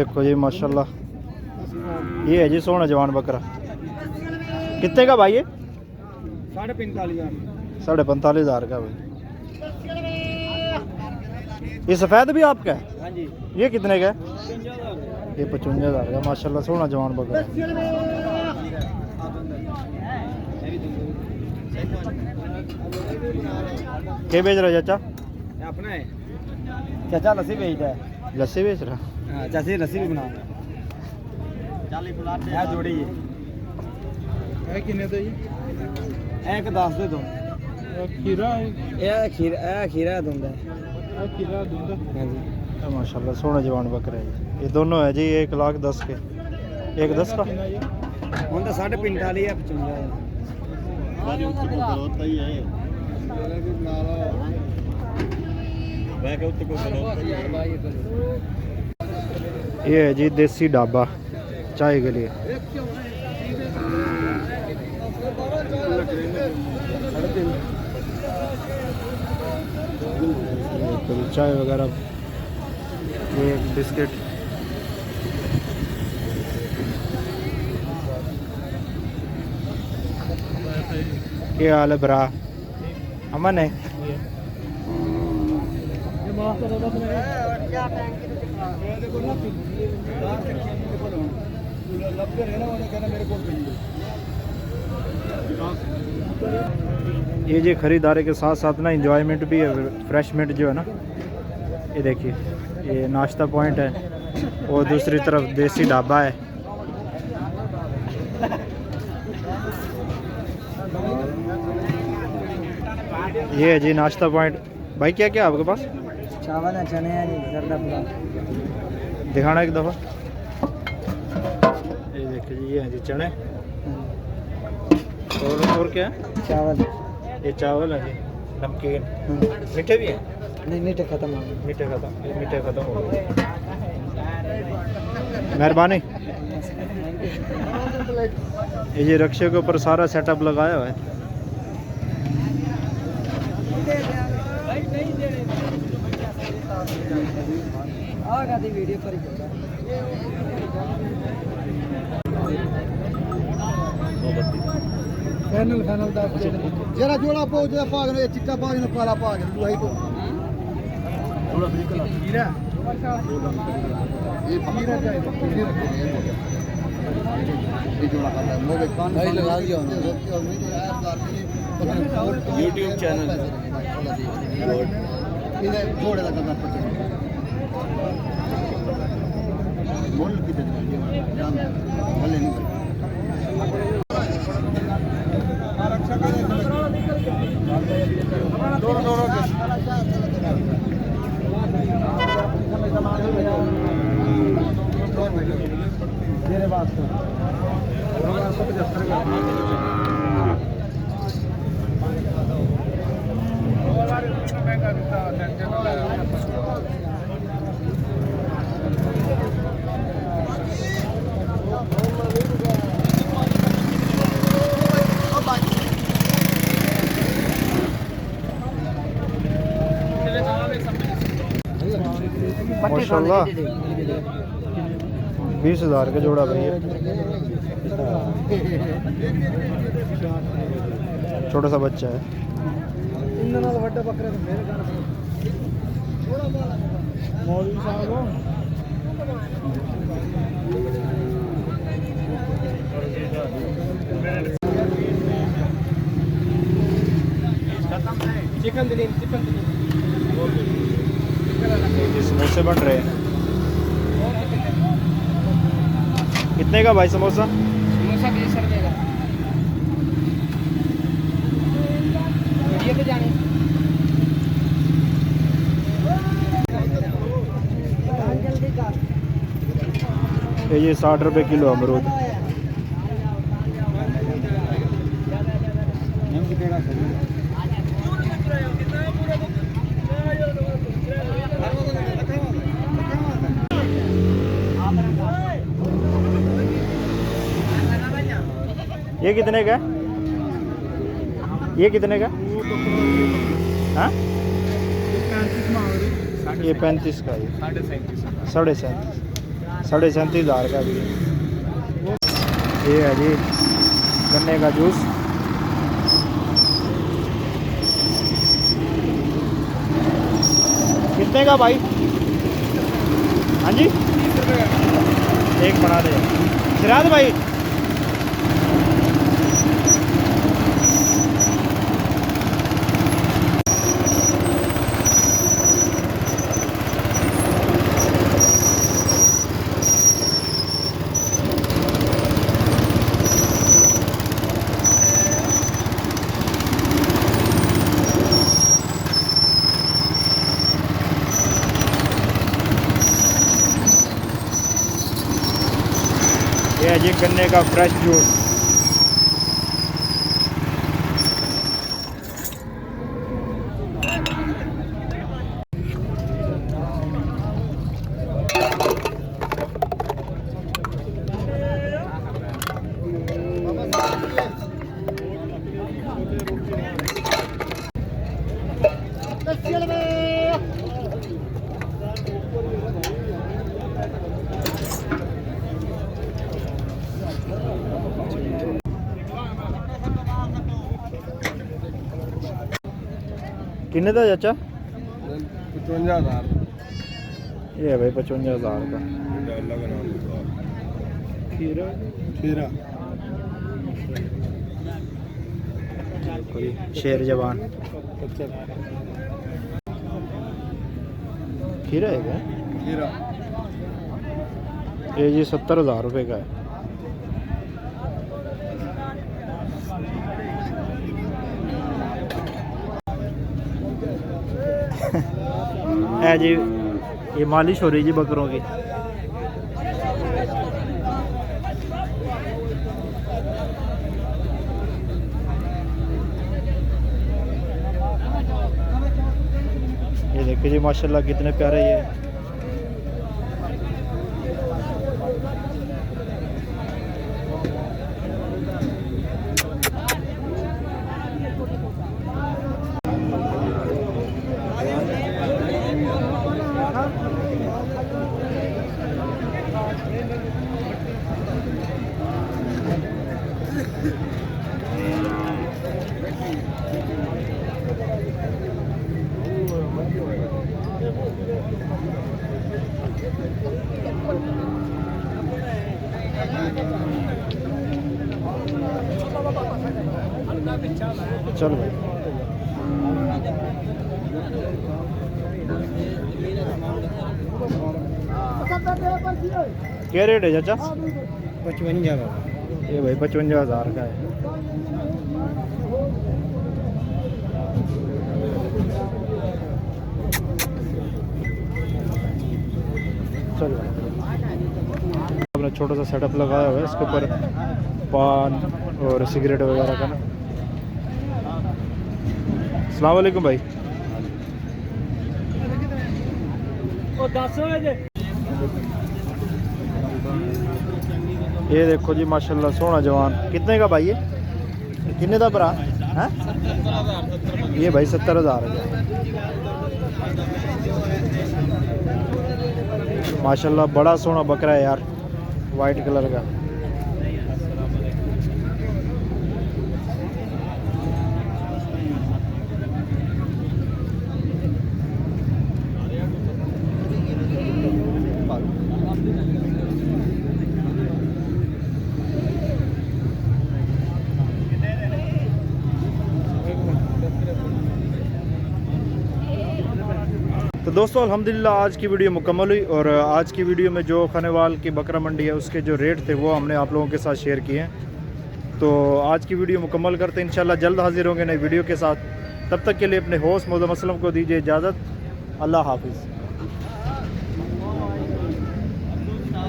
देखो जी माशाल्लाह, ये है जी सोना जवान बकरा। कितने का भाई ये? 45,500। 45,500 का भाई। ये सफ़ेद भी आपका है? हाँ जी। ये कितने का है? ये 55,000 का माशाल्लाह सोना जवान बकरा। क्या बेच रहा है चाचा? अपना है चाचा, लस्सी बेचता है। लस्सी बेच रहा? हाँ, चाची लस्सी भी बना जोड़ी है किन्ने तो जी? एक 10 दे दो। खीरा खीरा दूंगा। खीरा दूंगा। हाँ जी। माशाल्लाह सोना जवान बकरा है। ये दोनों है जी 1,10,000 के। 1,10,000 का ਹੁਣ ਤਾਂ 45 ਹੈ 55 ਵਾਲੀ ਉੱਤੇ ਕੋ ਗਲੋਤਾ ਹੀ ਹੈ ਮੈਂ ਕਿ ਉੱਤੇ ਕੋ ਗਲੋਤਾ ही है। ये है जी देसी ढाबा चाय के लिए। चाय वगैरह, ये बिस्किट। क्या हाल है भरा? अमन है? ये जी खरीदारी के साथ साथ ना इंजॉयमेंट भी है, फ्रेशमेंट जो है ना। ये देखिए ये नाश्ता पॉइंट है और दूसरी तरफ देसी ढाबा है। ये है जी नाश्ता पॉइंट। भाई क्या क्या आपके पास? चावल है, चने हैं, जर्दा पुलाव। दिखाना एक दफ़ा। ये देखिए जी, ये है जी चने और क्या है? चावल। ये चावल है जी, नमकीन। मीठे भी हैं? नहीं, मीठे खत्म हो गए। मीठे ख़त्म हो गए। मेहरबानी। ये रक्शे के ऊपर सारा सेटअप लगाया हुआ है। वीडियो पर फैनल जरा जोड़ा पाओ, जरा पाग ने चिट्टा पाग ने काला पाग ने वही तो थोड़ा बिल्कुल खीरा। ये खीरा चाहिए, ये जोड़ा खाता है मोगे कान भाई लगा दिया YouTube चैनल इधर जोड़े लगा था मोल कितने जान भले नहीं मेरे बात माशाल्लाह 20,000 का जोड़ा भैया। छोटा सा बच्चा है। चिकन समोसे बन रहे हैं। कितने का भाई समोसा? समोसा 20 रुपये का। पे जाने ये 60 रुपये किलो अमरूद। ये कितने का? ये कितने का? हाँ ये 35 का। ये 37.5। 37,500 का भी है। ये है जी गन्ने का जूस। कितने का भाई? हाँ जी, 30 रुपये का। एक बना दे सिराज भाई। ये है जी गन्ने का फ्रेश जूस। किन्ने का चाचा? 55,000। ये है भाई 55,000 का। खीरा शेर जवान खीरा है क्या? ये जी 70,000 रुपये का है। है जी, ये मालिश हो रही जी बकरों की। ये देखिए जी माशाल्लाह कितने प्यारे ये। चलो भाई। क्या रेट है चाचा? 55,000। ये भाई 55,000 का है। चलो अपना छोटा सा सेटअप लगाया हुआ है इसके ऊपर पान और सिगरेट वगैरह का ना। अस्सलाम वालेकुम भाई। ये देखो जी माशाल्लाह सोना जवान। कितने का भाई ये? कितने का भरा है? ये भाई 70,000 का। माशाल्लाह बड़ा सोना बकरा है यार, वाइट कलर का। तो दोस्तों अल्हम्दुलिल्लाह आज की वीडियो मुकम्मल हुई। और आज की वीडियो में जो खानेवाल की बकरा मंडी है उसके जो रेट थे वो हमने आप लोगों के साथ शेयर किए हैं। तो आज की वीडियो मुकम्मल करते हैं, इंशाल्लाह जल्द हाजिर होंगे नई वीडियो के साथ। तब तक के लिए अपने होस्ट मोहम्मद असलम को दीजिए इजाज़त। अल्लाह हाफिज़।